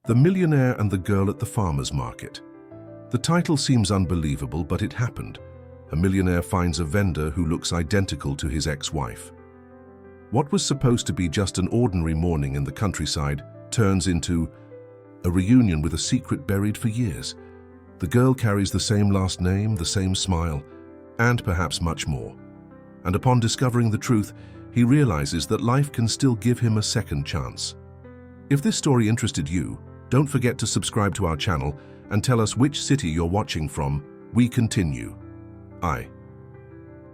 The Millionaire and the Girl at the Farmer's Market. The title seems unbelievable, but it happened. A millionaire finds a vendor who looks identical to his ex-wife. What was supposed to be just an ordinary morning in the countryside turns into a reunion with a secret buried for years. The girl carries the same last name, the same smile, and perhaps much more. And upon discovering the truth, he realizes that life can still give him a second chance. If this story interested you, don't forget to subscribe to our channel and tell us which city you're watching from. We continue. I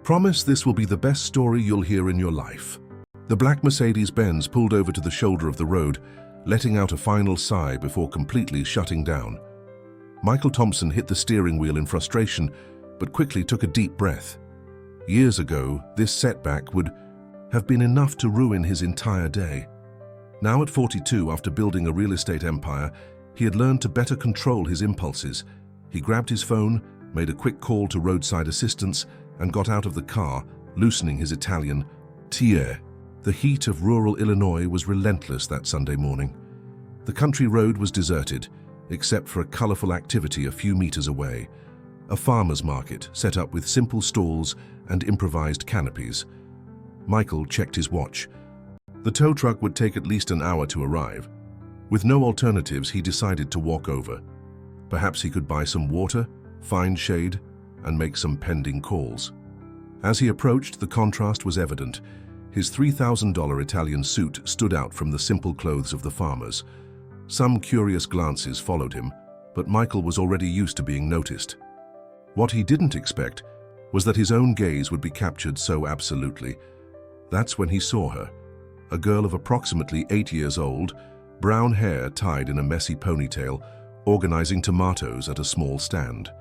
promise this will be the best story you'll hear in your life. The black Mercedes-Benz pulled over to the shoulder of the road, letting out a final sigh before completely shutting down. Michael Thompson hit the steering wheel in frustration, but quickly took a deep breath. Years ago, this setback would have been enough to ruin his entire day. Now at 42, after building a real estate empire, he had learned to better control his impulses. He grabbed his phone, made a quick call to roadside assistance, and got out of the car, loosening his Italian tier. The heat of rural Illinois was relentless that Sunday morning. The country road was deserted, except for a colorful activity a few meters away. A farmer's market set up with simple stalls and improvised canopies. Michael checked his watch. The tow truck would take at least an hour to arrive. With no alternatives, he decided to walk over. Perhaps he could buy some water, find shade, and make some pending calls. As he approached, the contrast was evident. His $3,000 Italian suit stood out from the simple clothes of the farmers. Some curious glances followed him, but Michael was already used to being noticed. What he didn't expect was that his own gaze would be captured so absolutely. That's when he saw her, a girl of approximately 8 years old, brown hair tied in a messy ponytail, organizing tomatoes at a small stand.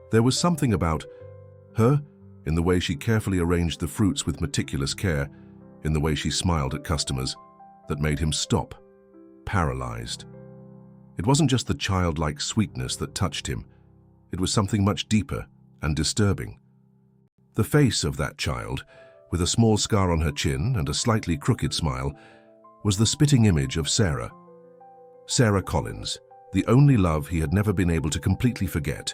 There was something about her, in the way she carefully arranged the fruits with meticulous care, in the way she smiled at customers, that made him stop, paralyzed. It wasn't just the childlike sweetness that touched him. It was something much deeper and disturbing. The face of that child, with a small scar on her chin and a slightly crooked smile, was the spitting image of Sarah. Sarah Collins, the only love he had never been able to completely forget,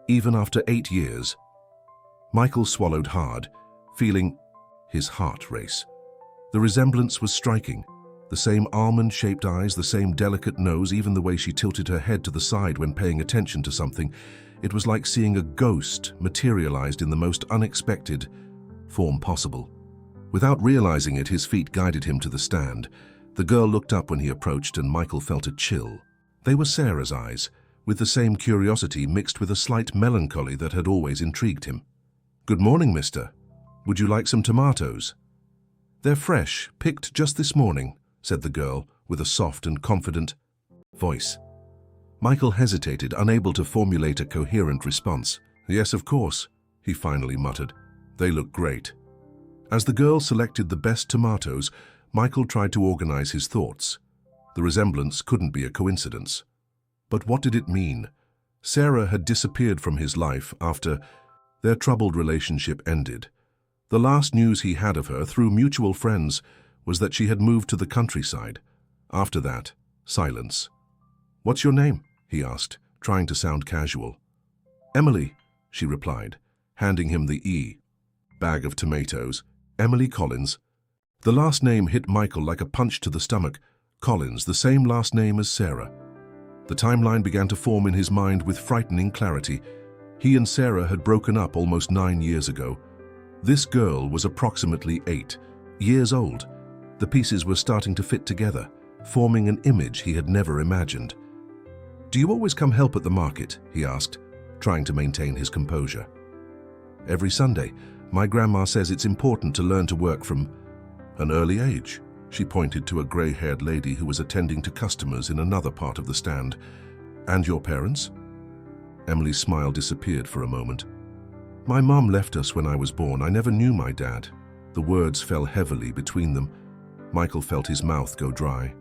even after 8 years. Michael swallowed hard, feeling his heart race. The resemblance was striking. The same almond-shaped eyes, the same delicate nose, even the way she tilted her head to the side when paying attention to something. It was like seeing a ghost materialized in the most unexpected form possible. Without realizing it, his feet guided him to the stand. The girl looked up when he approached, and Michael felt a chill. They were Sarah's eyes, with the same curiosity mixed with a slight melancholy that had always intrigued him. "Good morning, mister. Would you like some tomatoes?" "They're fresh, picked just this morning," said the girl, with a soft and confident voice. Michael hesitated, unable to formulate a coherent response. "Yes, of course," he finally muttered. "They look great." As the girl selected the best tomatoes, Michael tried to organize his thoughts. The resemblance couldn't be a coincidence. But what did it mean? Sarah had disappeared from his life after their troubled relationship ended. The last news he had of her, through mutual friends, was that she had moved to the countryside. After that, silence. "What's your name?" he asked, trying to sound casual. "Emily," she replied, handing him the bag of tomatoes. "Emily Collins." The last name hit Michael like a punch to the stomach. Collins, the same last name as Sarah. The timeline began to form in his mind with frightening clarity. He and Sarah had broken up almost 9 years ago. This girl was approximately 8 years old. The pieces were starting to fit together, forming an image he had never imagined. "Do you always come help at the market?" he asked, trying to maintain his composure. "Every Sunday. My grandma says it's important to learn to work from an early age." She pointed to a gray-haired lady who was attending to customers in another part of the stand. "And your parents?" Emily's smile disappeared for a moment. "My mom left us when I was born. I never knew my dad." The words fell heavily between them. Michael felt his mouth go dry.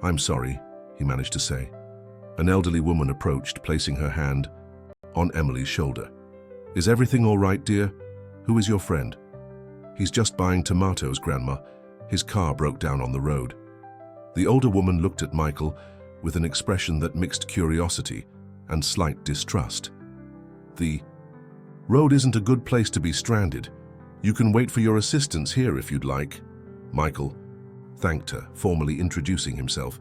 "I'm sorry," he managed to say. An elderly woman approached, placing her hand on Emily's shoulder. "Is everything all right, dear? Who is your friend?" "He's just buying tomatoes, Grandma. His car broke down on the road." The older woman looked at Michael, with an expression that mixed curiosity and slight distrust. "The road isn't a good place to be stranded. You can wait for your assistance here if you'd like." Michael thanked her, formally introducing himself.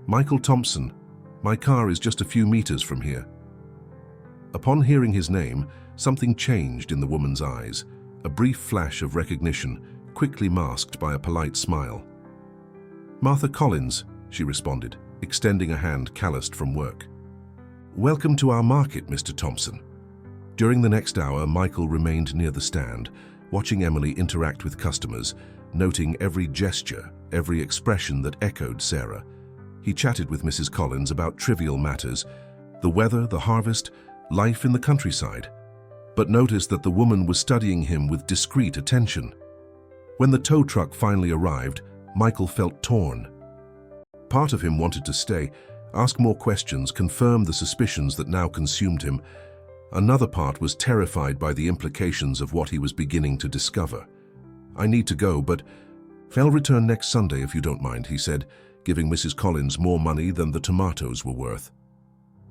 "Michael Thompson. My car is just a few meters from here." Upon hearing his name, something changed in the woman's eyes, a brief flash of recognition, quickly masked by a polite smile. "Martha Collins," she responded, extending a hand calloused from work. "Welcome to our market, Mr. Thompson." During the next hour, Michael remained near the stand, watching Emily interact with customers, noting every gesture, every expression that echoed Sarah. He chatted with Mrs. Collins about trivial matters, the weather, the harvest, life in the countryside, but noticed that the woman was studying him with discreet attention. When the tow truck finally arrived, Michael felt torn. Part of him wanted to stay, ask more questions, confirm the suspicions that now consumed him. Another part was terrified by the implications of what he was beginning to discover. "I need to go, but I'll return next Sunday if you don't mind," he said, giving Mrs. Collins more money than the tomatoes were worth.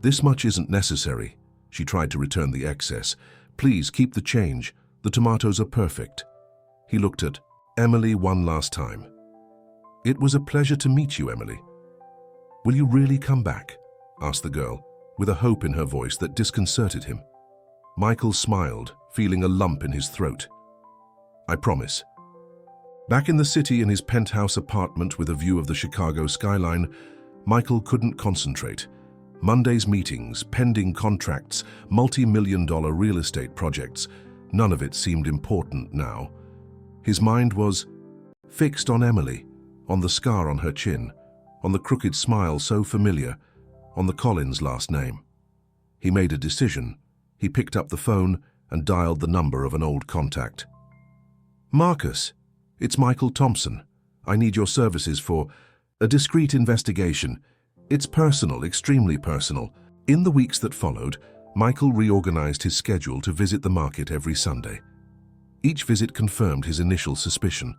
"This much isn't necessary." She tried to return the excess. "Please keep the change. The tomatoes are perfect." He looked at Emily one last time. "It was a pleasure to meet you, Emily." "Will you really come back?" asked the girl, with a hope in her voice that disconcerted him. Michael smiled, feeling a lump in his throat. "I promise." Back in the city in his penthouse apartment with a view of the Chicago skyline, Michael couldn't concentrate. Monday's meetings, pending contracts, multi-million-dollar real estate projects, none of it seemed important now. His mind was fixed on Emily, on the scar on her chin, on the crooked smile so familiar, on the Collins last name. He made a decision. He picked up the phone and dialed the number of an old contact. "Marcus, it's Michael Thompson. I need your services for a discreet investigation. It's personal, extremely personal." In the weeks that followed, Michael reorganized his schedule to visit the market every Sunday. Each visit confirmed his initial suspicion.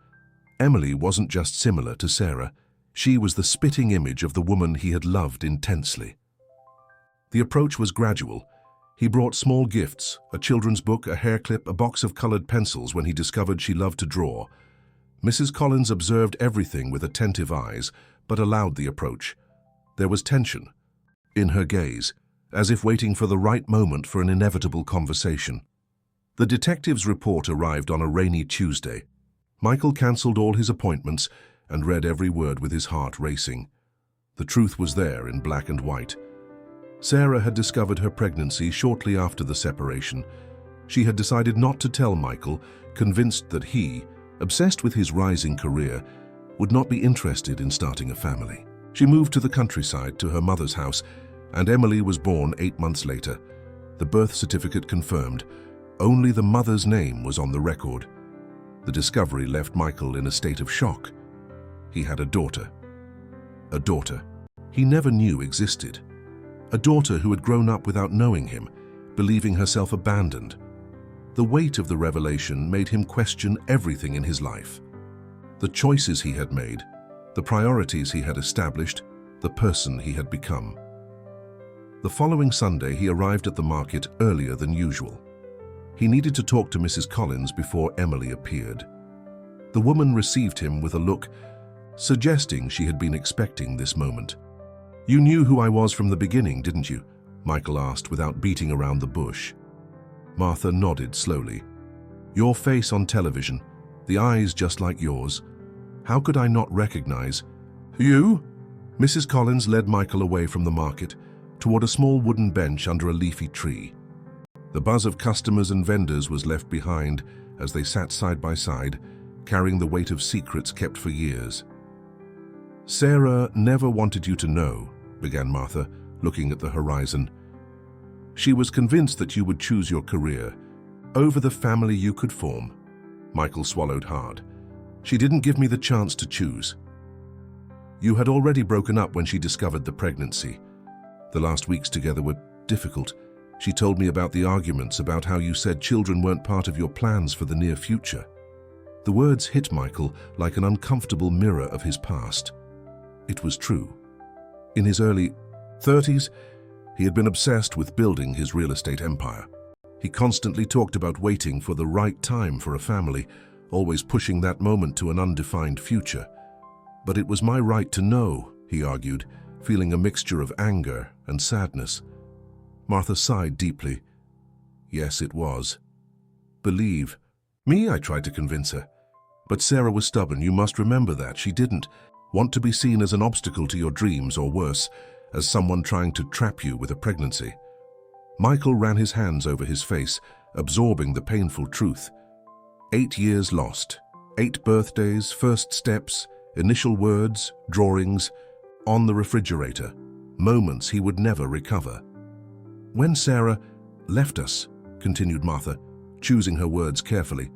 Emily wasn't just similar to Sarah. She was the spitting image of the woman he had loved intensely. The approach was gradual. He brought small gifts, a children's book, a hair clip, a box of colored pencils when he discovered she loved to draw. Mrs. Collins observed everything with attentive eyes, but allowed the approach. There was tension in her gaze, as if waiting for the right moment for an inevitable conversation. The detective's report arrived on a rainy Tuesday. Michael cancelled all his appointments and read every word with his heart racing. The truth was there in black and white. Sarah had discovered her pregnancy shortly after the separation. She had decided not to tell Michael, convinced that he, obsessed with his rising career, would not be interested in starting a family. She moved to the countryside, to her mother's house, and Emily was born 8 months later. The birth certificate confirmed. Only the mother's name was on the record. The discovery left Michael in a state of shock. He had a daughter. A daughter he never knew existed. A daughter who had grown up without knowing him, believing herself abandoned. The weight of the revelation made him question everything in his life. The choices he had made, the priorities he had established, the person he had become. The following Sunday, he arrived at the market earlier than usual. He needed to talk to Mrs. Collins before Emily appeared. The woman received him with a look, suggesting she had been expecting this moment. "You knew who I was from the beginning, didn't you?" Michael asked without beating around the bush. Martha nodded slowly. "Your face on television, the eyes just like yours. How could I not recognize you?" Mrs. Collins led Michael away from the market, toward a small wooden bench under a leafy tree. The buzz of customers and vendors was left behind as they sat side by side, carrying the weight of secrets kept for years. "Sarah never wanted you to know," began Martha, looking at the horizon. "She was convinced that you would choose your career over the family you could form." Michael swallowed hard. "She didn't give me the chance to choose." "You had already broken up when she discovered the pregnancy. The last weeks together were difficult. She told me about the arguments, about how you said children weren't part of your plans for the near future." The words hit Michael like an uncomfortable mirror of his past. It was true. In his early 30s, he had been obsessed with building his real estate empire. He constantly talked about waiting for the right time for a family, always pushing that moment to an undefined future. But it was my right to know, he argued, feeling a mixture of anger and sadness. Martha sighed deeply. Yes, it was. Believe. Me, I tried to convince her. But Sarah was stubborn, you must remember that. She didn't want to be seen as an obstacle to your dreams, or worse, as someone trying to trap you with a pregnancy. Michael ran his hands over his face, absorbing the painful truth. 8 years lost. 8 birthdays, first steps, initial words, drawings, on the refrigerator. Moments he would never recover. When Sarah left us, continued Martha, choosing her words carefully,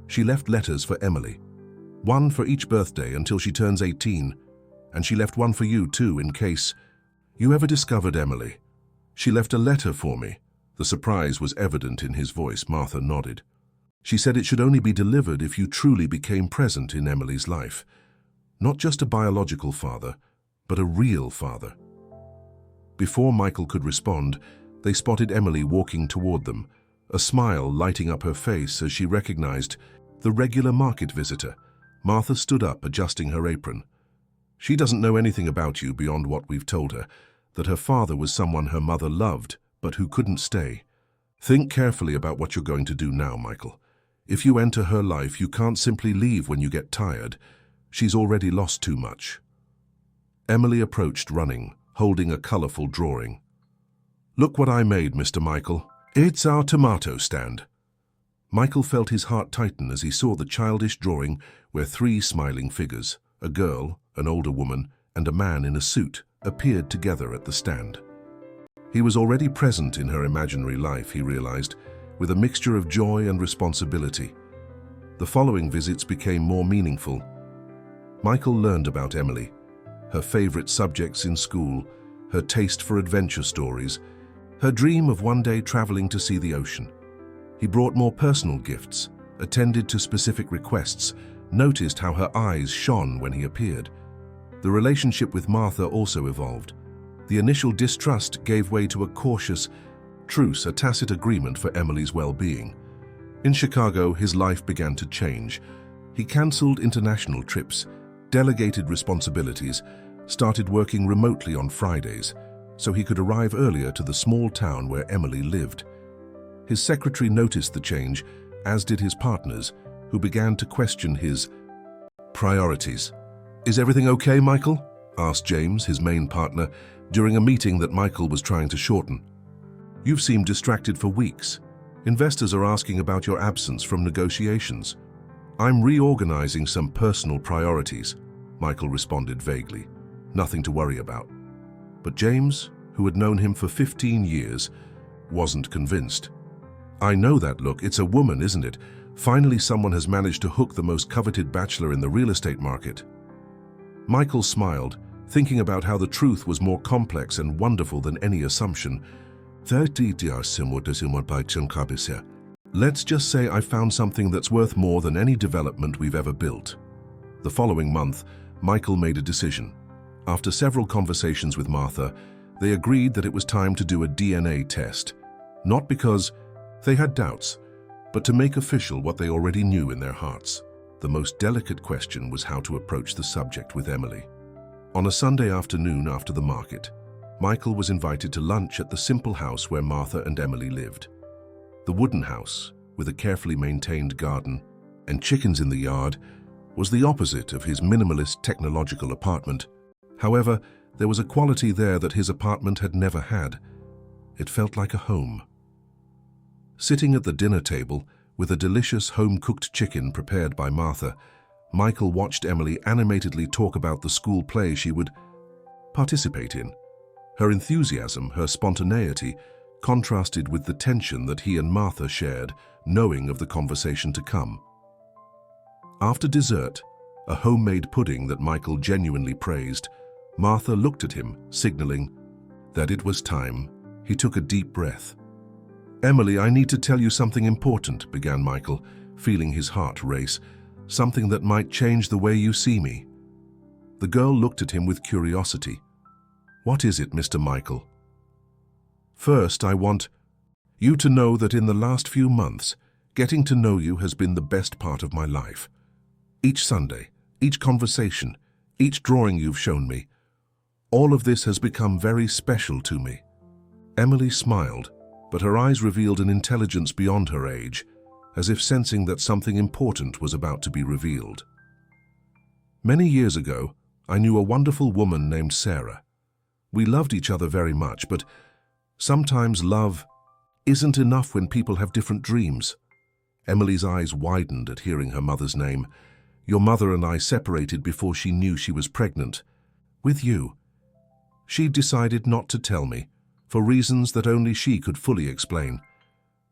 she left letters for Emily. One for each birthday until she turns 18, and she left one for you too in case you ever discovered Emily. She left a letter for me. The surprise was evident in his voice. Martha nodded. She said it should only be delivered if you truly became present in Emily's life. Not just a biological father, but a real father. Before Michael could respond, they spotted Emily walking toward them, a smile lighting up her face as she recognized the regular market visitor. Martha stood up, adjusting her apron. She doesn't know anything about you beyond what we've told her, that her father was someone her mother loved, but who couldn't stay. Think carefully about what you're going to do now, Michael. If you enter her life, you can't simply leave when you get tired. She's already lost too much. Emily approached, running, holding a colorful drawing. Look what I made, Mr. Michael. It's our tomato stand. Michael felt his heart tighten as he saw the childish drawing where 3 smiling figures, a girl, an older woman, and a man in a suit, appeared together at the stand. He was already present in her imaginary life, he realized, with a mixture of joy and responsibility. The following visits became more meaningful. Michael learned about Emily, her favorite subjects in school, her taste for adventure stories, her dream of one day traveling to see the ocean. He brought more personal gifts, attended to specific requests, noticed how her eyes shone when he appeared. The relationship with Martha also evolved. The initial distrust gave way to a cautious truce, a tacit agreement for Emily's well-being. In Chicago, his life began to change. He cancelled international trips, delegated responsibilities, started working remotely on Fridays, so he could arrive earlier to the small town where Emily lived. His secretary noticed the change, as did his partners, who began to question his priorities. Is everything okay, Michael? Asked James, his main partner, during a meeting that Michael was trying to shorten. You've seemed distracted for weeks. Investors are asking about your absence from negotiations. I'm reorganizing some personal priorities, Michael responded vaguely. Nothing to worry about. But James, who had known him for 15 years, wasn't convinced. I know that look. It's a woman, isn't it? Finally, someone has managed to hook the most coveted bachelor in the real estate market. Michael smiled, thinking about how the truth was more complex and wonderful than any assumption. Let's just say I found something that's worth more than any development we've ever built. The following month, Michael made a decision. After several conversations with Martha, they agreed that it was time to do a DNA test. Not because they had doubts, but to make official what they already knew in their hearts. The most delicate question was how to approach the subject with Emily. On a Sunday afternoon after the market, Michael was invited to lunch at the simple house where Martha and Emily lived. The wooden house, with a carefully maintained garden and chickens in the yard, was the opposite of his minimalist technological apartment. However, there was a quality there that his apartment had never had. It felt like a home. Sitting at the dinner table, with a delicious home-cooked chicken prepared by Martha, Michael watched Emily animatedly talk about the school play she would participate in. Her enthusiasm, her spontaneity, contrasted with the tension that he and Martha shared, knowing of the conversation to come. After dessert, a homemade pudding that Michael genuinely praised, Martha looked at him, signaling that it was time. He took a deep breath. Emily, I need to tell you something important, began Michael, feeling his heart race. Something that might change the way you see me. The girl looked at him with curiosity. What is it, Mr. Michael? First, I want you to know that in the last few months, getting to know you has been the best part of my life. Each Sunday, each conversation, each drawing you've shown me, all of this has become very special to me. Emily smiled, but her eyes revealed an intelligence beyond her age, as if sensing that something important was about to be revealed. Many years ago, I knew a wonderful woman named Sarah. We loved each other very much, but sometimes love isn't enough when people have different dreams. Emily's eyes widened at hearing her mother's name. Your mother and I separated before she knew she was pregnant. With you. She decided not to tell me, for reasons that only she could fully explain.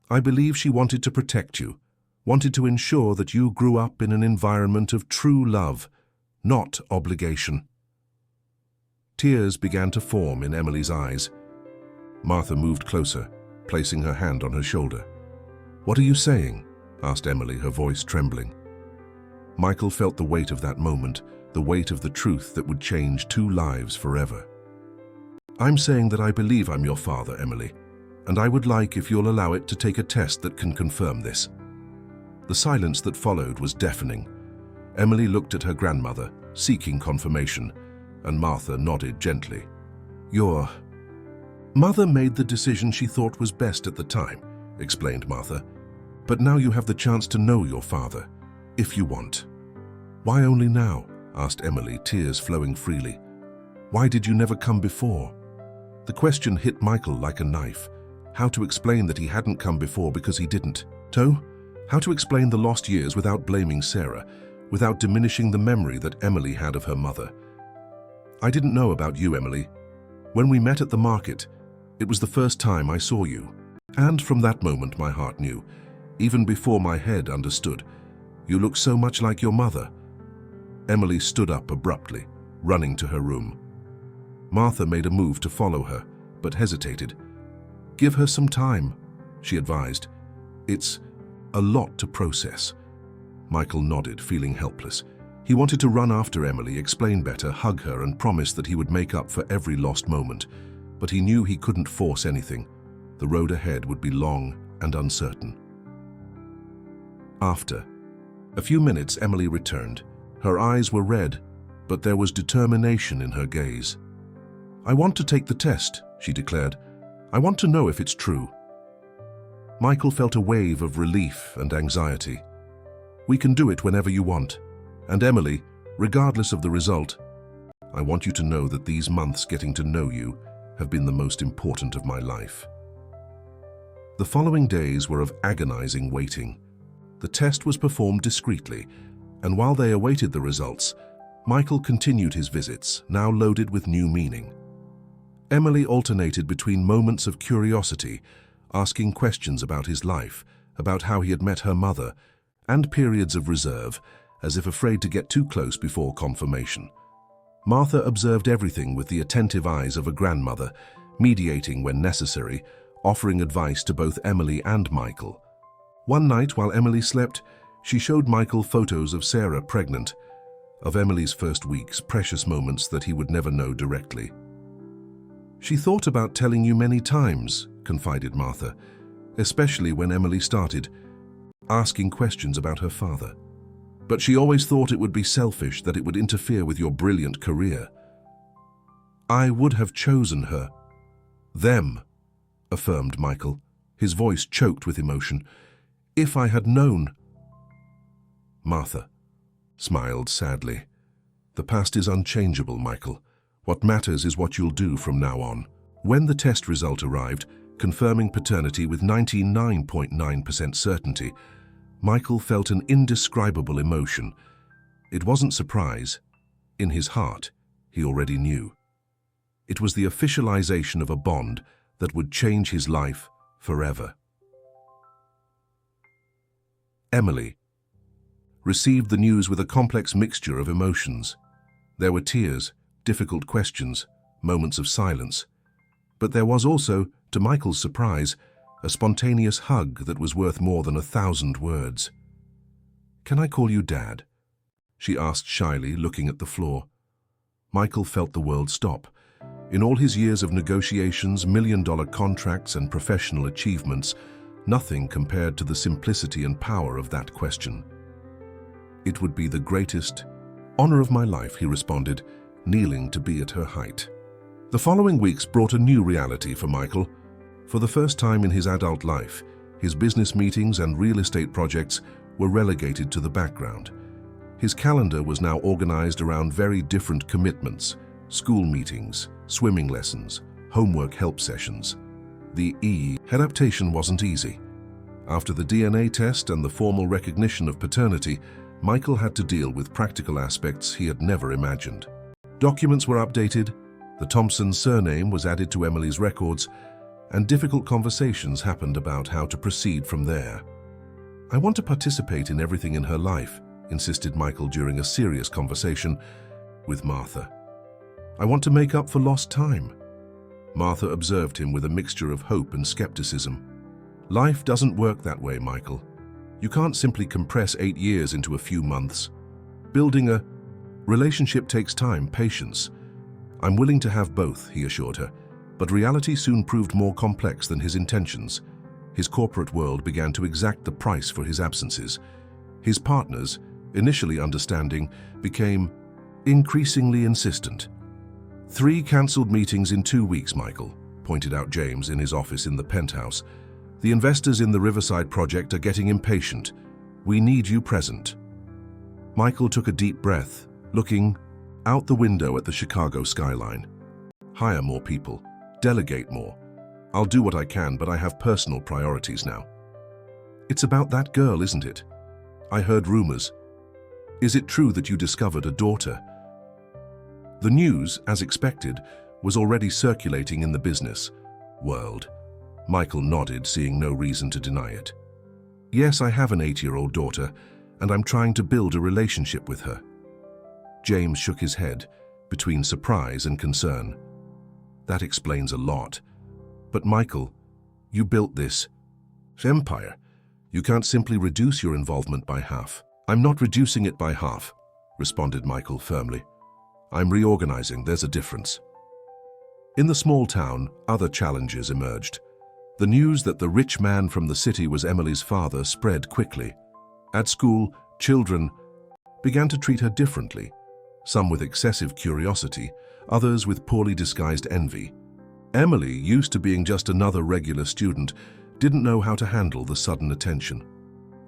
I believe she wanted to protect you, wanted to ensure that you grew up in an environment of true love, not obligation. Tears began to form in Emily's eyes. Martha moved closer, placing her hand on her shoulder. "What are you saying?" asked Emily, her voice trembling. Michael felt the weight of that moment, the weight of the truth that would change two lives forever. "I'm saying that I believe I'm your father, Emily, and I would like, if you'll allow it, to take a test that can confirm this." The silence that followed was deafening. Emily looked at her grandmother, seeking confirmation, and Martha nodded gently. "Your mother made the decision she thought was best at the time," explained Martha. "But now you have the chance to know your father, if you want." "Why only now?" asked Emily, tears flowing freely. "Why did you never come before?" The question hit Michael like a knife. How to explain that he hadn't come before because he didn't? How to explain the lost years without blaming Sarah, without diminishing the memory that Emily had of her mother? "I didn't know about you, Emily. When we met at the market, it was the first time I saw you. And from that moment my heart knew, even before my head understood. You look so much like your mother." Emily stood up abruptly, running to her room. Martha made a move to follow her, but hesitated. "Give her some time," she advised. "It's a lot to process." Michael nodded, feeling helpless. He wanted to run after Emily, explain better, hug her, and promise that he would make up for every lost moment. But he knew he couldn't force anything. The road ahead would be long and uncertain. After a few minutes, Emily returned. Her eyes were red, but there was determination in her gaze. "I want to take the test," she declared. "I want to know if it's true." Michael felt a wave of relief and anxiety. "We can do it whenever you want. And Emily, regardless of the result, I want you to know that these months getting to know you have been the most important of my life." The following days were of agonizing waiting. The test was performed discreetly, and while they awaited the results, Michael continued his visits, now loaded with new meaning. Emily alternated between moments of curiosity, asking questions about his life, about how he had met her mother, and periods of reserve, as if afraid to get too close before confirmation. Martha observed everything with the attentive eyes of a grandmother, mediating when necessary, offering advice to both Emily and Michael. One night, while Emily slept, she showed Michael photos of Sarah pregnant, of Emily's first weeks, precious moments that he would never know directly. "She thought about telling you many times," confided Martha, especially when Emily started asking questions about her father. "But she always thought it would be selfish, that it would interfere with your brilliant career." "I would have chosen her." "Them," affirmed Michael, his voice choked with emotion. "If I had known." Martha smiled sadly. "The past is unchangeable, Michael. What matters is what you'll do from now on." When the test result arrived, confirming paternity with 99.9% certainty, Michael felt an indescribable emotion. It wasn't surprise. In his heart, he already knew. It was the officialization of a bond that would change his life forever. Emily received the news with a complex mixture of emotions. There were tears, difficult questions, moments of silence. But there was also, to Michael's surprise, a spontaneous hug that was worth more than 1,000 words. "Can I call you Dad?" she asked shyly, looking at the floor. Michael felt the world stop. In all his years of negotiations, million-dollar contracts, and professional achievements, nothing compared to the simplicity and power of that question. "It would be the greatest honor of my life," he responded, kneeling to be at her height. The following weeks brought a new reality for Michael. For the first time in his adult life, his business meetings and real estate projects were relegated to the background. His calendar was now organized around very different commitments: school meetings, swimming lessons, homework help sessions. The adaptation wasn't easy. After the DNA test and the formal recognition of paternity, Michael had to deal with practical aspects he had never imagined. Documents were updated, the Thompson surname was added to Emily's records, and difficult conversations happened about how to proceed from there. "I want to participate in everything in her life," insisted Michael during a serious conversation with Martha. "I want to make up for lost time." Martha observed him with a mixture of hope and skepticism. "Life doesn't work that way, Michael. You can't simply compress 8 years into a few months. Building a relationship takes time, patience. I'm willing to have both," he assured her, but reality soon proved more complex than his intentions. His corporate world began to exact the price for his absences. His partners, initially understanding, became increasingly insistent. "3 cancelled meetings in 2 weeks, Michael," pointed out James in his office in the penthouse. "The investors in the Riverside project are getting impatient. We need you present." Michael took a deep breath, looking out the window at the Chicago skyline. "Hire more people. Delegate more. I'll do what I can, but I have personal priorities now." "It's about that girl, isn't it? I heard rumors. Is it true that you discovered a daughter?" The news, as expected, was already circulating in the business world. Michael nodded, seeing no reason to deny it. "Yes, I have an 8-year-old daughter, and I'm trying to build a relationship with her." James shook his head, between surprise and concern. "That explains a lot. But Michael, you built this empire. You can't simply reduce your involvement by half." "I'm not reducing it by half," responded Michael firmly. "I'm reorganizing, there's a difference." In the small town, other challenges emerged. The news that the rich man from the city was Emily's father spread quickly. At school, children began to treat her differently, some with excessive curiosity, others with poorly disguised envy. Emily, used to being just another regular student, didn't know how to handle the sudden attention.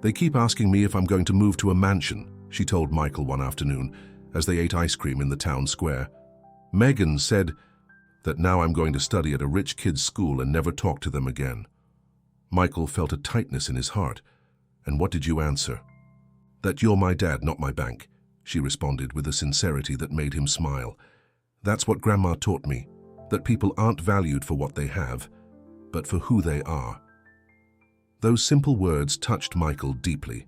"They keep asking me if I'm going to move to a mansion," she told Michael one afternoon as they ate ice cream in the town square. "Megan said that now I'm going to study at a rich kid's school and never talk to them again." Michael felt a tightness in his heart. "And what did you answer?" "That you're my dad, not my bank," she responded with a sincerity that made him smile. "That's what Grandma taught me, that people aren't valued for what they have, but for who they are." Those simple words touched Michael deeply.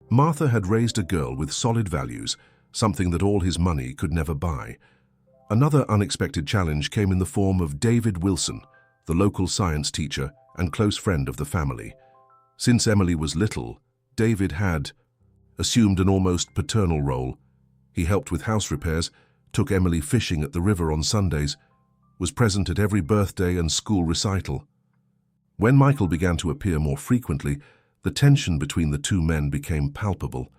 Martha had raised a girl with solid values, something that all his money could never buy. Another unexpected challenge came in the form of David Wilson, the local science teacher and close friend of the family. Since Emily was little, David had assumed an almost paternal role. He helped with house repairs, took Emily fishing at the river on Sundays, was present at every birthday and school recital. When Michael began to appear more frequently, the tension between the two men became palpable.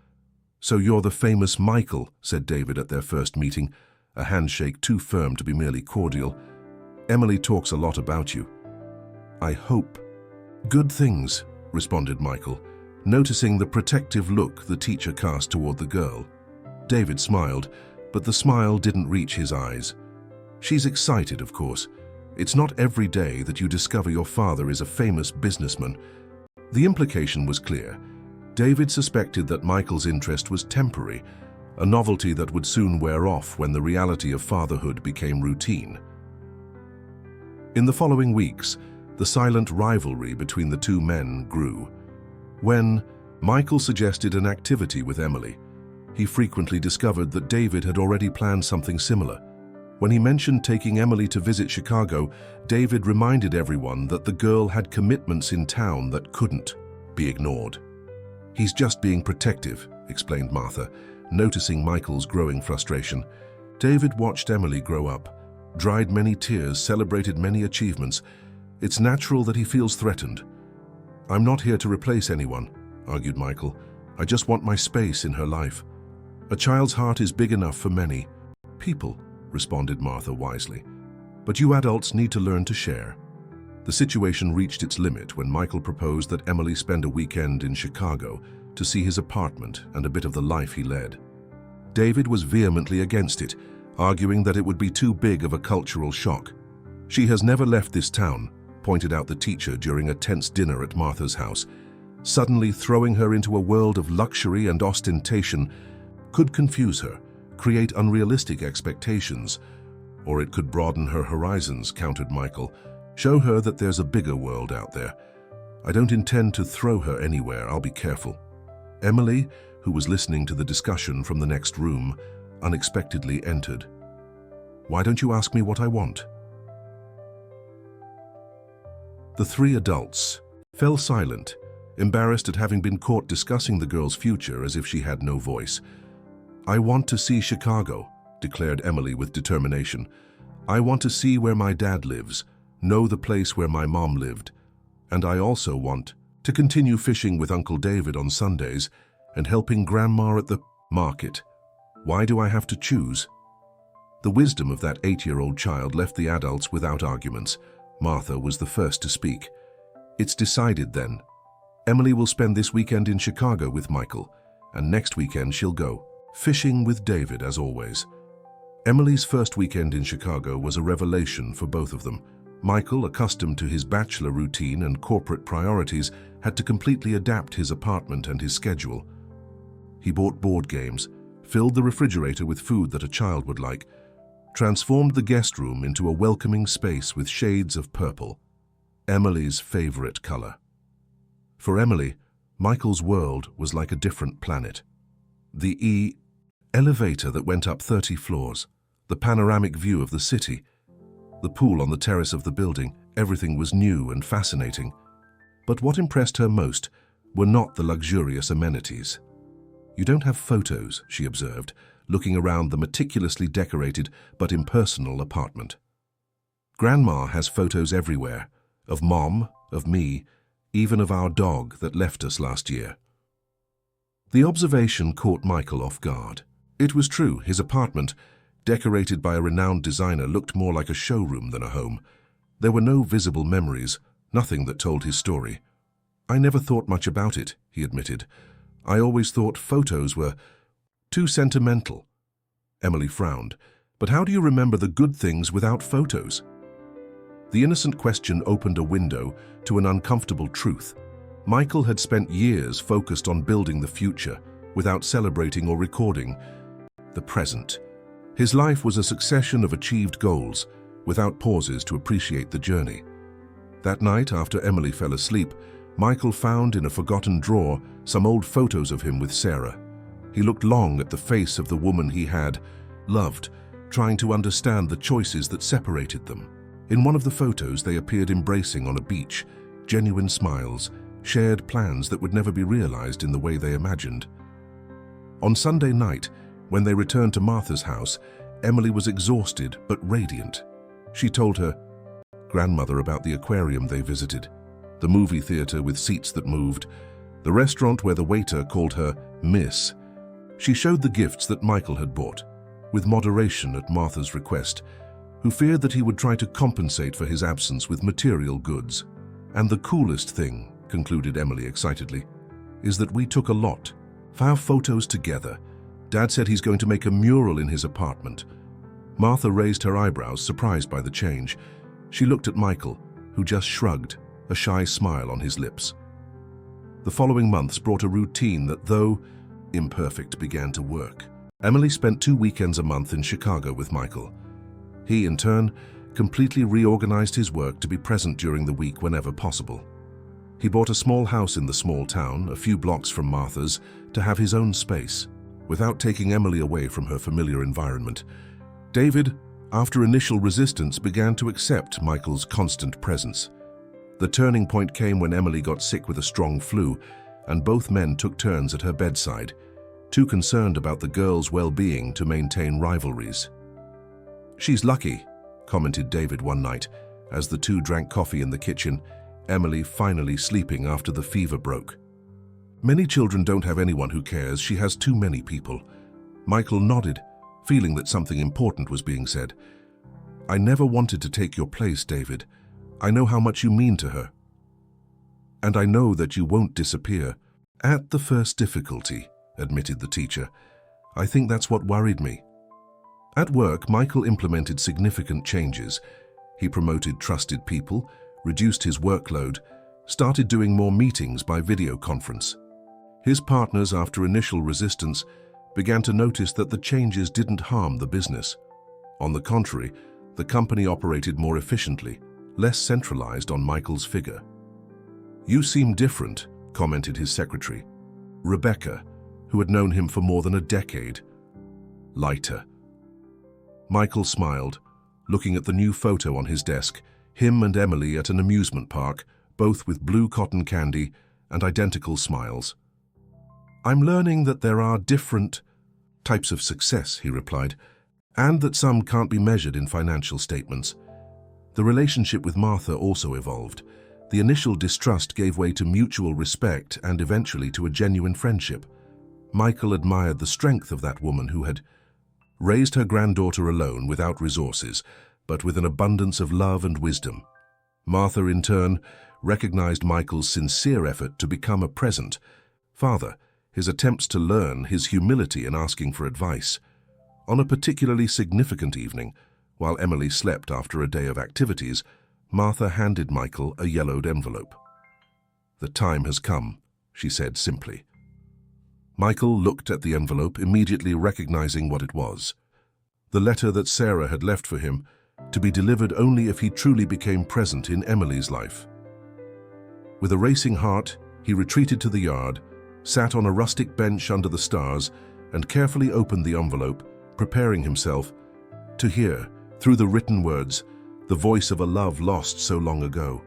"So you're the famous Michael," said David at their first meeting, a handshake too firm to be merely cordial. "Emily talks a lot about you." "I hope." "Good things," responded Michael, noticing the protective look the teacher cast toward the girl. David smiled, but the smile didn't reach his eyes. "She's excited, of course. It's not every day that you discover your father is a famous businessman." The implication was clear. David suspected that Michael's interest was temporary, a novelty that would soon wear off when the reality of fatherhood became routine. In the following weeks, the silent rivalry between the two men grew. When Michael suggested an activity with Emily, he frequently discovered that David had already planned something similar. When he mentioned taking Emily to visit Chicago, David reminded everyone that the girl had commitments in town that couldn't be ignored. "He's just being protective," explained Martha, noticing Michael's growing frustration. David watched Emily grow up, dried many tears, celebrated many achievements. It's natural that he feels threatened. "I'm not here to replace anyone," argued Michael. "I just want my space in her life. A child's heart is big enough for many people," responded Martha wisely. "But you adults need to learn to share." The situation reached its limit when Michael proposed that Emily spend a weekend in Chicago to see his apartment and a bit of the life he led. David was vehemently against it, arguing that it would be too big of a cultural shock. "She has never left this town," pointed out the teacher during a tense dinner at Martha's house. "Suddenly throwing her into a world of luxury and ostentation could confuse her, create unrealistic expectations, or it could broaden her horizons," countered Michael. "Show her that there's a bigger world out there. I don't intend to throw her anywhere, I'll be careful." Emily, who was listening to the discussion from the next room, unexpectedly entered. "Why don't you ask me what I want?" The three adults fell silent, embarrassed at having been caught discussing the girl's future as if she had no voice. "I want to see Chicago," declared Emily with determination. "I want to see where my dad lives, know the place where my mom lived, and I also want to continue fishing with Uncle David on Sundays and helping Grandma at the market. Why do I have to choose?" The wisdom of that 8-year-old child left the adults without arguments. Martha was the first to speak. "It's decided then. Emily will spend this weekend in Chicago with Michael, and next weekend she'll go fishing with David as always." Emily's first weekend in Chicago was a revelation for both of them. Michael, accustomed to his bachelor routine and corporate priorities, had to completely adapt his apartment and his schedule. He bought board games, filled the refrigerator with food that a child would like, transformed the guest room into a welcoming space with shades of purple, Emily's favorite color. For Emily, Michael's world was like a different planet. The elevator that went up 30 floors, the panoramic view of the city, the pool on the terrace of the building, everything was new and fascinating. But what impressed her most were not the luxurious amenities. "You don't have photos," she observed, looking around the meticulously decorated but impersonal apartment. "Grandma has photos everywhere, of Mom, of me, even of our dog that left us last year." The observation caught Michael off guard. It was true, his apartment, decorated by a renowned designer, looked more like a showroom than a home. There were no visible memories, nothing that told his story. "I never thought much about it," he admitted. "I always thought photos were too sentimental." Emily frowned. "But how do you remember the good things without photos?" The innocent question opened a window to an uncomfortable truth. Michael had spent years focused on building the future, without celebrating or recording the present. His life was a succession of achieved goals, without pauses to appreciate the journey. That night, after Emily fell asleep, Michael found in a forgotten drawer some old photos of him with Sarah. He looked long at the face of the woman he had loved, trying to understand the choices that separated them. In one of the photos, they appeared embracing on a beach, genuine smiles, shared plans that would never be realized in the way they imagined. On Sunday night, when they returned to Martha's house, Emily was exhausted but radiant. She told her grandmother about the aquarium they visited, the movie theater with seats that moved, the restaurant where the waiter called her Miss. She showed the gifts that Michael had bought, with moderation at Martha's request, who feared that he would try to compensate for his absence with material goods. "And the coolest thing," concluded Emily excitedly, "is that we took a lot of our photos together. Dad said he's going to make a mural in his apartment." Martha raised her eyebrows, surprised by the change. She looked at Michael, who just shrugged, a shy smile on his lips. The following months brought a routine that, though imperfect, began to work. Emily spent 2 weekends a month in Chicago with Michael. He, in turn, completely reorganized his work to be present during the week whenever possible. He bought a small house in the small town, a few blocks from Martha's, to have his own space, without taking Emily away from her familiar environment. David, after initial resistance, began to accept Michael's constant presence. The turning point came when Emily got sick with a strong flu, and both men took turns at her bedside, too concerned about the girl's well-being to maintain rivalries. "She's lucky," commented David one night, as the two drank coffee in the kitchen, Emily finally sleeping after the fever broke. Many children don't have anyone who cares. She has too many people. Michael nodded, feeling that something important was being said. I never wanted to take your place, David. I know how much you mean to her. And I know that you won't disappear. At the first difficulty, admitted the teacher. I think that's what worried me. At work, Michael implemented significant changes. He promoted trusted people, reduced his workload, started doing more meetings by video conference. His partners, after initial resistance, began to notice that the changes didn't harm the business. On the contrary, the company operated more efficiently, less centralized on Michael's figure. You seem different, commented his secretary, Rebecca, who had known him for more than a decade. Lighter. Michael smiled, looking at the new photo on his desk, him and Emily at an amusement park, both with blue cotton candy and identical smiles. I'm learning that there are different types of success, he replied, and that some can't be measured in financial statements. The relationship with Martha also evolved. The initial distrust gave way to mutual respect and eventually to a genuine friendship. Michael admired the strength of that woman who had raised her granddaughter alone without resources, but with an abundance of love and wisdom. Martha, in turn, recognized Michael's sincere effort to become a present father, his attempts to learn, his humility in asking for advice. On a particularly significant evening, while Emily slept after a day of activities, Martha handed Michael a yellowed envelope. The time has come, she said simply. Michael looked at the envelope, immediately recognizing what it was. The letter that Sarah had left for him, to be delivered only if he truly became present in Emily's life. With a racing heart, he retreated to the yard, sat on a rustic bench under the stars, and carefully opened the envelope, preparing himself to hear, through the written words, the voice of a love lost so long ago.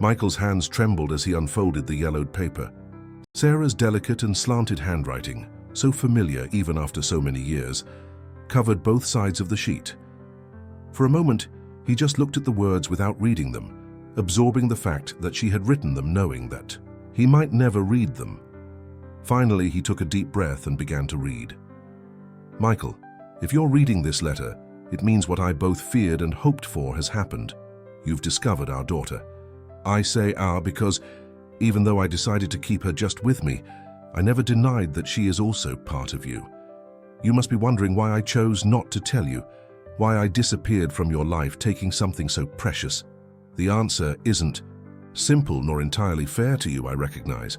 Michael's hands trembled as he unfolded the yellowed paper. Sarah's delicate and slanted handwriting, so familiar even after so many years, covered both sides of the sheet. For a moment, he just looked at the words without reading them, absorbing the fact that she had written them knowing that he might never read them. Finally, he took a deep breath and began to read. Michael, if you're reading this letter, it means what I both feared and hoped for has happened. You've discovered our daughter. I say our because, even though I decided to keep her just with me, I never denied that she is also part of you. You must be wondering why I chose not to tell you, why I disappeared from your life taking something so precious. The answer isn't simple nor entirely fair to you, I recognize.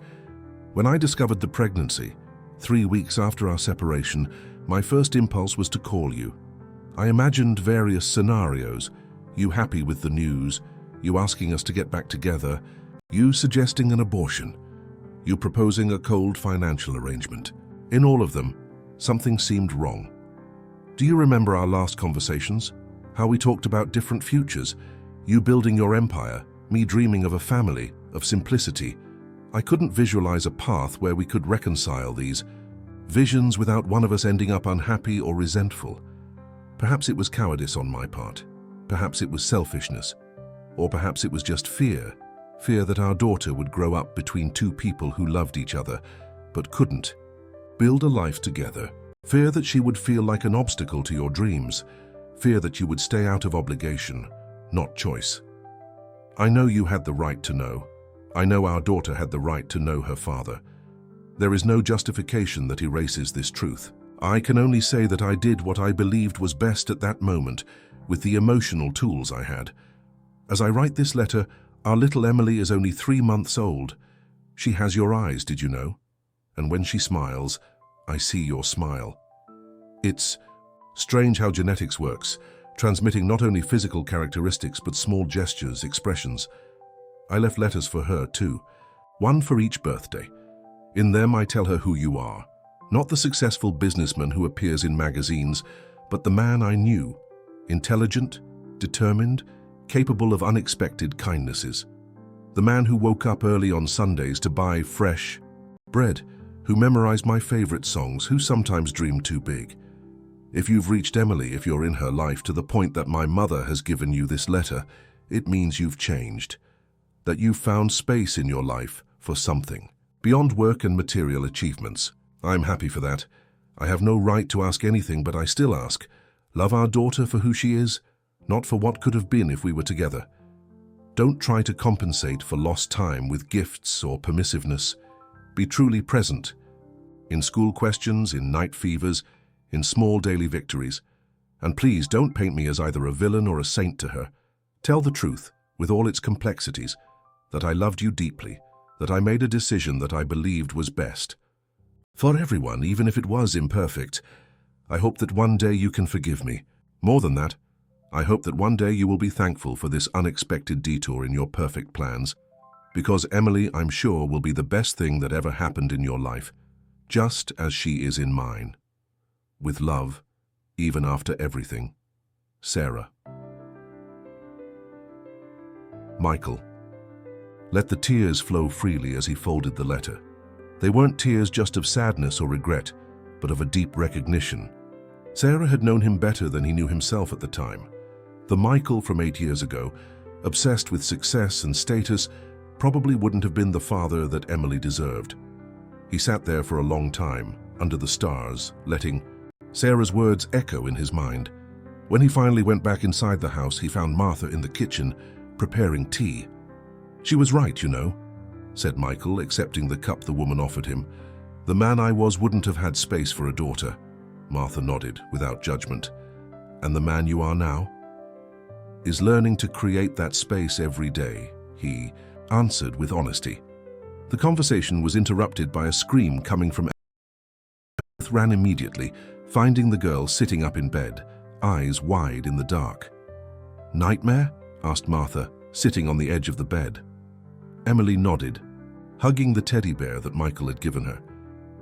When I discovered the pregnancy, 3 weeks after our separation, my first impulse was to call you. I imagined various scenarios, you happy with the news, you asking us to get back together, you suggesting an abortion, you proposing a cold financial arrangement. In all of them, something seemed wrong. Do you remember our last conversations? How we talked about different futures, you building your empire, me dreaming of a family, of simplicity. I couldn't visualize a path where we could reconcile these visions without one of us ending up unhappy or resentful. Perhaps it was cowardice on my part. Perhaps it was selfishness. Or perhaps it was just fear. Fear that our daughter would grow up between two people who loved each other, but couldn't build a life together. Fear that she would feel like an obstacle to your dreams. Fear that you would stay out of obligation, not choice. I know you had the right to know. I know our daughter had the right to know her father. There is no justification that erases this truth. I can only say that I did what I believed was best at that moment with the emotional tools I had. As I write this letter, our little Emily is only 3 months old. She has your eyes, did you know? And when she smiles, I see your smile. It's strange how genetics works, transmitting not only physical characteristics but small gestures, expressions. I left letters for her too, one for each birthday. In them I tell her who you are. Not the successful businessman who appears in magazines, but the man I knew, intelligent, determined, capable of unexpected kindnesses. The man who woke up early on Sundays to buy fresh bread, who memorized my favorite songs, who sometimes dreamed too big. If you've reached Emily, if you're in her life to the point that my mother has given you this letter, it means you've changed, that you've found space in your life for something beyond work and material achievements. I'm happy for that. I have no right to ask anything, but I still ask, love our daughter for who she is, not for what could have been if we were together. Don't try to compensate for lost time with gifts or permissiveness. Be truly present, in school questions, in night fevers, in small daily victories. And please don't paint me as either a villain or a saint to her. Tell the truth, with all its complexities, that I loved you deeply, that I made a decision that I believed was best. For everyone, even if it was imperfect, I hope that one day you can forgive me. More than that, I hope that one day you will be thankful for this unexpected detour in your perfect plans, because Emily, I'm sure, will be the best thing that ever happened in your life, just as she is in mine. With love, even after everything, Sarah. Michael. Let the tears flow freely as he folded the letter. They weren't tears just of sadness or regret, but of a deep recognition. Sarah had known him better than he knew himself at the time. The Michael from 8 years ago, obsessed with success and status, probably wouldn't have been the father that Emily deserved. He sat there for a long time, under the stars, letting Sarah's words echo in his mind. When he finally went back inside the house, he found Martha in the kitchen, preparing tea. She was right, you know, said Michael, accepting the cup the woman offered him. The man I was wouldn't have had space for a daughter. Martha nodded, without judgment. And the man you are now? Is learning to create that space every day, he answered with honesty. The conversation was interrupted by a scream coming from Emily. Beth ran immediately, finding the girl sitting up in bed, eyes wide in the dark. Nightmare? Asked Martha, sitting on the edge of the bed. Emily nodded, hugging the teddy bear that Michael had given her.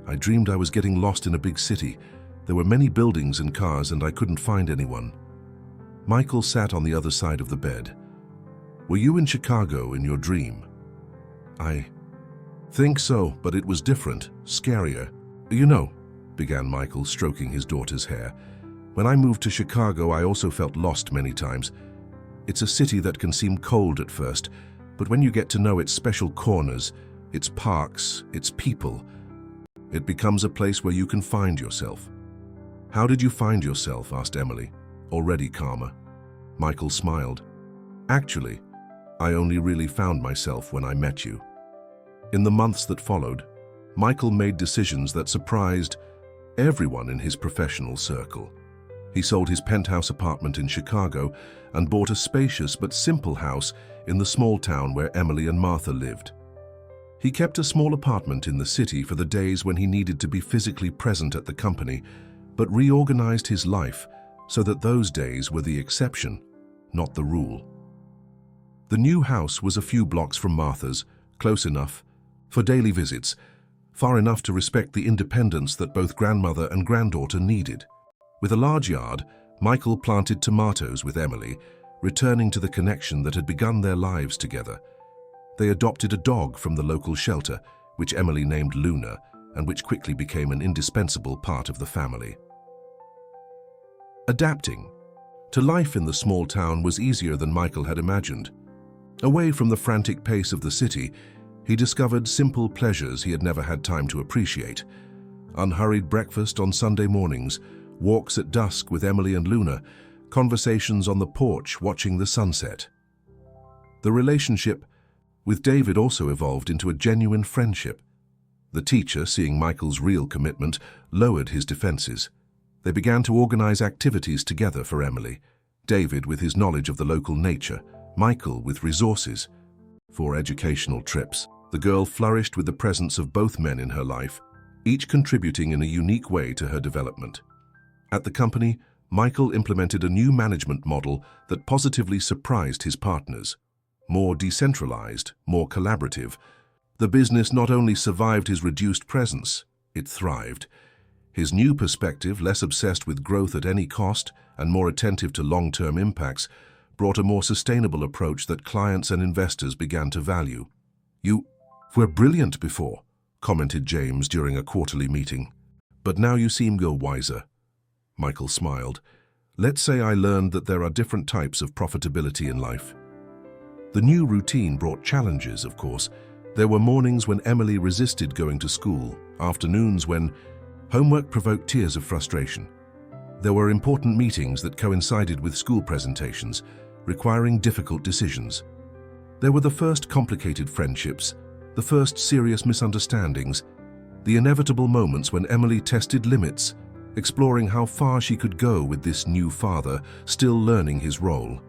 I dreamed I was getting lost in a big city. There were many buildings and cars, and I couldn't find anyone. Michael sat on the other side of the bed. Were you in Chicago in your dream? I think so, but it was different, scarier. You know, began Michael, stroking his daughter's hair. When I moved to Chicago, I also felt lost many times. It's a city that can seem cold at first, but when you get to know its special corners, its parks, its people, it becomes a place where you can find yourself. How did you find yourself? Asked Emily, already calmer. Michael smiled. Actually, I only really found myself when I met you. In the months that followed, Michael made decisions that surprised everyone in his professional circle. He sold his penthouse apartment in Chicago and bought a spacious but simple house in the small town where Emily and Martha lived. He kept a small apartment in the city for the days when he needed to be physically present at the company, but reorganized his life so that those days were the exception, not the rule. The new house was a few blocks from Martha's, close enough for daily visits, far enough to respect the independence that both grandmother and granddaughter needed. With a large yard, Michael planted tomatoes with Emily, returning to the connection that had begun their lives together. They adopted a dog from the local shelter, which Emily named Luna, and which quickly became an indispensable part of the family. Adapting to life in the small town was easier than Michael had imagined. Away from the frantic pace of the city, he discovered simple pleasures he had never had time to appreciate. Unhurried breakfast on Sunday mornings, walks at dusk with Emily and Luna, conversations on the porch watching the sunset. The relationship with David also evolved into a genuine friendship. The teacher, seeing Michael's real commitment, lowered his defenses. They began to organize activities together for Emily, David with his knowledge of the local nature, Michael with resources. For educational trips, the girl flourished with the presence of both men in her life, each contributing in a unique way to her development. At the company, Michael implemented a new management model that positively surprised his partners. More decentralized, more collaborative, the business not only survived his reduced presence, it thrived. His new perspective, less obsessed with growth at any cost and more attentive to long-term impacts, brought a more sustainable approach that clients and investors began to value. "You were brilliant before," commented James during a quarterly meeting, "but now you seem wiser." Michael smiled. Let's say I learned that there are different types of profitability in life. The new routine brought challenges, of course. There were mornings when Emily resisted going to school, afternoons when homework provoked tears of frustration. There were important meetings that coincided with school presentations, requiring difficult decisions. There were the first complicated friendships, the first serious misunderstandings, the inevitable moments when Emily tested limits, exploring how far she could go with this new father, still learning his role.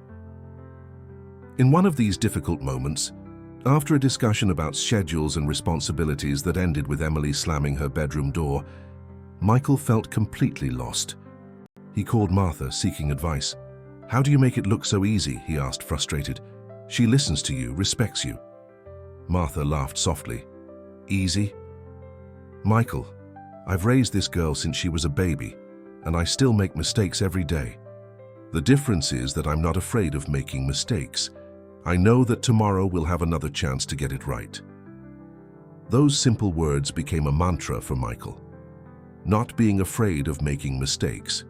In one of these difficult moments, after a discussion about schedules and responsibilities that ended with Emily slamming her bedroom door, Michael felt completely lost. He called Martha, seeking advice. "How do you make it look so easy?" he asked, frustrated. "She listens to you, respects you." Martha laughed softly. "Easy? Michael, I've raised this girl since she was a baby, and I still make mistakes every day. The difference is that I'm not afraid of making mistakes. I know that tomorrow we'll have another chance to get it right." Those simple words became a mantra for Michael. Not being afraid of making mistakes.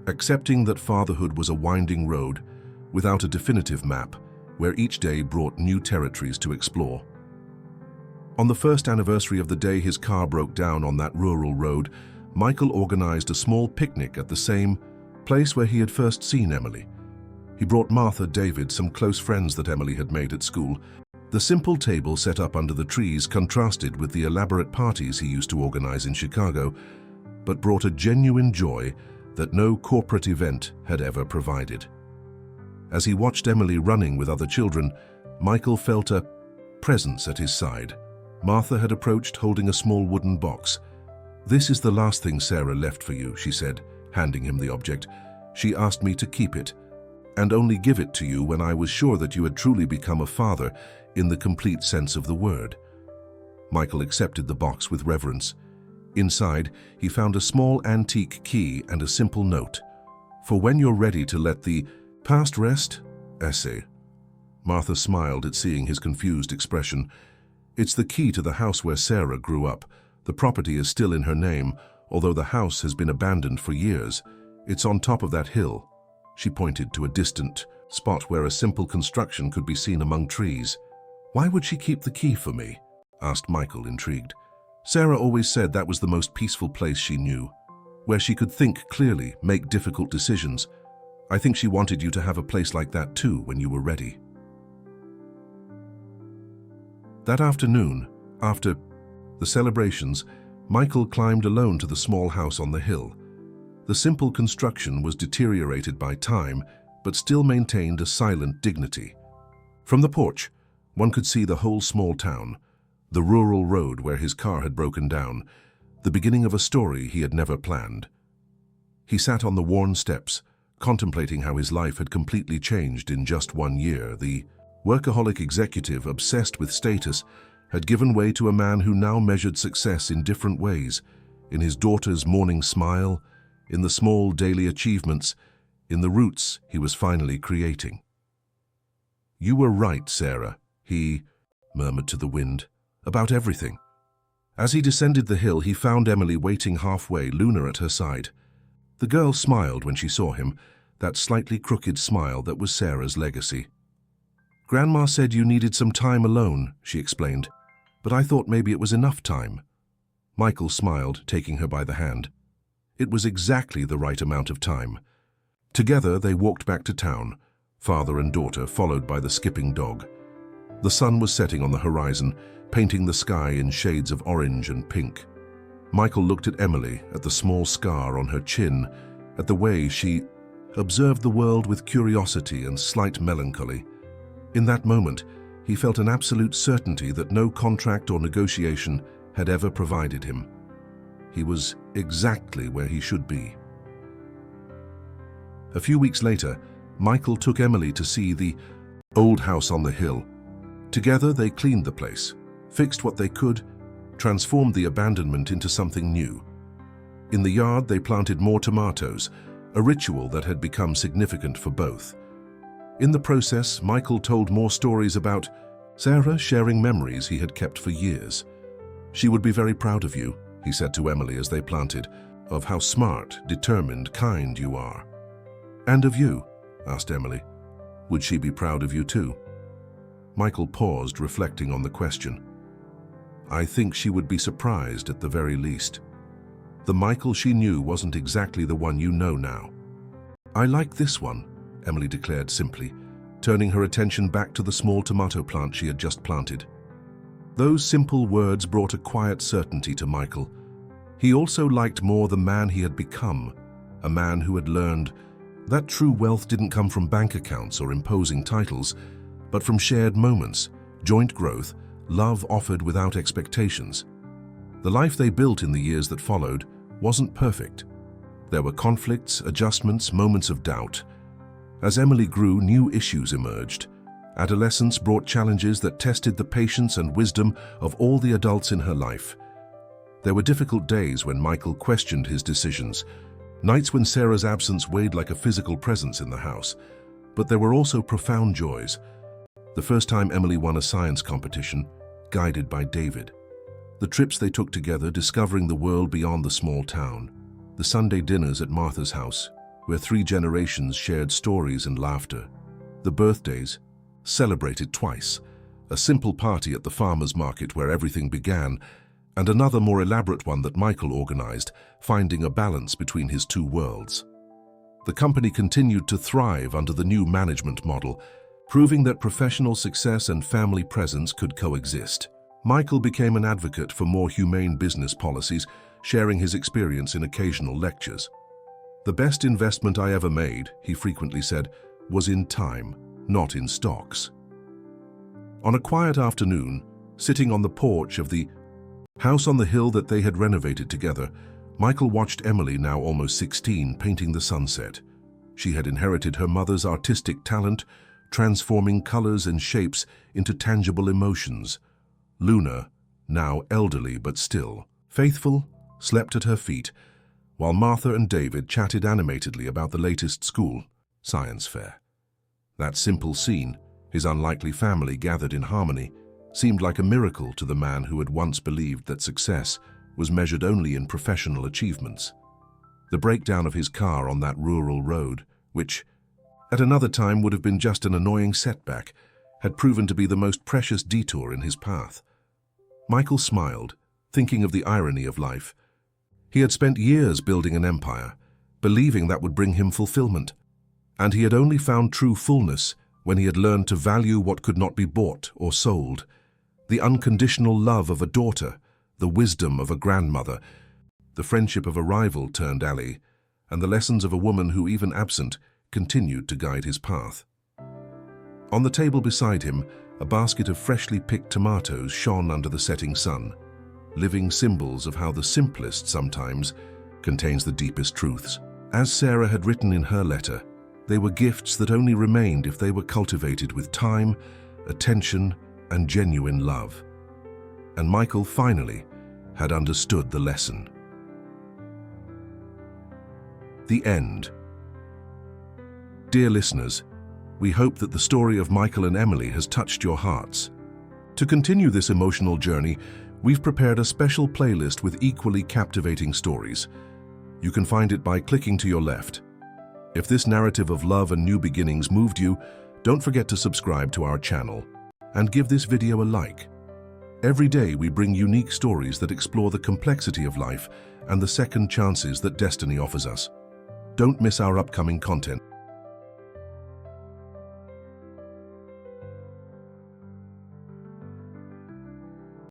Accepting that fatherhood was a winding road without a definitive map, where each day brought new territories to explore. On the first anniversary of the day his car broke down on that rural road, Michael organized a small picnic at the same place where he had first seen Emily. He brought Martha, David, some close friends that Emily had made at school. The simple table set up under the trees contrasted with the elaborate parties he used to organize in Chicago, but brought a genuine joy that no corporate event had ever provided. As he watched Emily running with other children, Michael felt a presence at his side. Martha had approached, holding a small wooden box. "This is the last thing Sarah left for you," she said, handing him the object. "She asked me to keep it, and only give it to you when I was sure that you had truly become a father in the complete sense of the word." Michael accepted the box with reverence. Inside, he found a small antique key and a simple note. "For when you're ready to let the past rest, essay." Martha smiled at seeing his confused expression. "It's the key to the house where Sarah grew up. The property is still in her name, although the house has been abandoned for years. It's on top of that hill." She pointed to a distant spot where a simple construction could be seen among trees. "Why would she keep the key for me?" asked Michael, intrigued. "Sarah always said that was the most peaceful place she knew, where she could think clearly, make difficult decisions. I think she wanted you to have a place like that too when you were ready." That afternoon, after the celebrations, Michael climbed alone to the small house on the hill. The simple construction was deteriorated by time, but still maintained a silent dignity. From the porch, one could see the whole small town, the rural road where his car had broken down, the beginning of a story he had never planned. He sat on the worn steps, contemplating how his life had completely changed in just 1 year. The workaholic executive obsessed with status had given way to a man who now measured success in different ways, in his daughter's morning smile, in the small daily achievements, in the roots he was finally creating. "You were right, Sarah," he murmured to the wind, "about everything." As he descended the hill, he found Emily waiting halfway, Luna at her side. The girl smiled when she saw him, that slightly crooked smile that was Sarah's legacy. "Grandma said you needed some time alone," she explained, "but I thought maybe it was enough time." Michael smiled, taking her by the hand. It was exactly the right amount of time. Together they walked back to town, father and daughter, followed by the skipping dog. The sun was setting on the horizon, painting the sky in shades of orange and pink. Michael looked at Emily, at the small scar on her chin, at the way she observed the world with curiosity and slight melancholy. In that moment, he felt an absolute certainty that no contract or negotiation had ever provided him. He was exactly where he should be. A few weeks later, Michael took Emily to see the old house on the hill. Together they cleaned the place, fixed what they could, transformed the abandonment into something new. In the yard they planted more tomatoes, a ritual that had become significant for both. In the process, Michael told more stories about Sarah, sharing memories he had kept for years. "She would be very proud of you," he said to Emily as they planted. of how smart, determined, kind you are." "And of you?" asked Emily. "Would she be proud of you too?" Michael paused, reflecting on the question. "I think she would be surprised at the very least. The Michael she knew wasn't exactly the one you know now." "I like this one," Emily declared simply, turning her attention back to the small tomato plant she had just planted. Those simple words brought a quiet certainty to Michael. He also liked more the man he had become, a man who had learned that true wealth didn't come from bank accounts or imposing titles, but from shared moments, joint growth, love offered without expectations. The life they built in the years that followed wasn't perfect. There were conflicts, adjustments, moments of doubt. As Emily grew, new issues emerged. Adolescence brought challenges that tested the patience and wisdom of all the adults in her life. There were difficult days when Michael questioned his decisions, nights when Sarah's absence weighed like a physical presence in the house. But there were also profound joys. The first time Emily won a science competition, guided by David. The trips they took together, discovering the world beyond the small town. The Sunday dinners at Martha's house, where 3 generations shared stories and laughter. The birthdays, celebrated twice. A simple party at the farmer's market where everything began, and another more elaborate one that Michael organized, finding a balance between his two worlds. The company continued to thrive under the new management model, proving that professional success and family presence could coexist. Michael became an advocate for more humane business policies, sharing his experience in occasional lectures. "The best investment I ever made," he frequently said, "was in time, not in stocks." On a quiet afternoon, sitting on the porch of the house on the hill that they had renovated together, Michael watched Emily, now almost 16, painting the sunset. She had inherited her mother's artistic talent, transforming colors and shapes into tangible emotions. Luna, now elderly but still faithful, slept at her feet, while Martha and David chatted animatedly about the latest school science fair. That simple scene, his unlikely family gathered in harmony, seemed like a miracle to the man who had once believed that success was measured only in professional achievements. The breakdown of his car on that rural road, which at another time would have been just an annoying setback, had proven to be the most precious detour in his path. Michael smiled, thinking of the irony of life. He had spent years building an empire, believing that would bring him fulfillment, and he had only found true fullness when he had learned to value what could not be bought or sold. The unconditional love of a daughter, the wisdom of a grandmother, the friendship of a rival turned ally, and the lessons of a woman who, even absent, continued to guide his path. On the table beside him, a basket of freshly picked tomatoes shone under the setting sun, living symbols of how the simplest sometimes contains the deepest truths. As Sarah had written in her letter, they were gifts that only remained if they were cultivated with time, attention, and genuine love. And Michael finally had understood the lesson. The end. Dear listeners, we hope that the story of Michael and Emily has touched your hearts. To continue this emotional journey, we've prepared a special playlist with equally captivating stories. You can find it by clicking to your left. If this narrative of love and new beginnings moved you, don't forget to subscribe to our channel and give this video a like. Every day we bring unique stories that explore the complexity of life and the second chances that destiny offers us. Don't miss our upcoming content.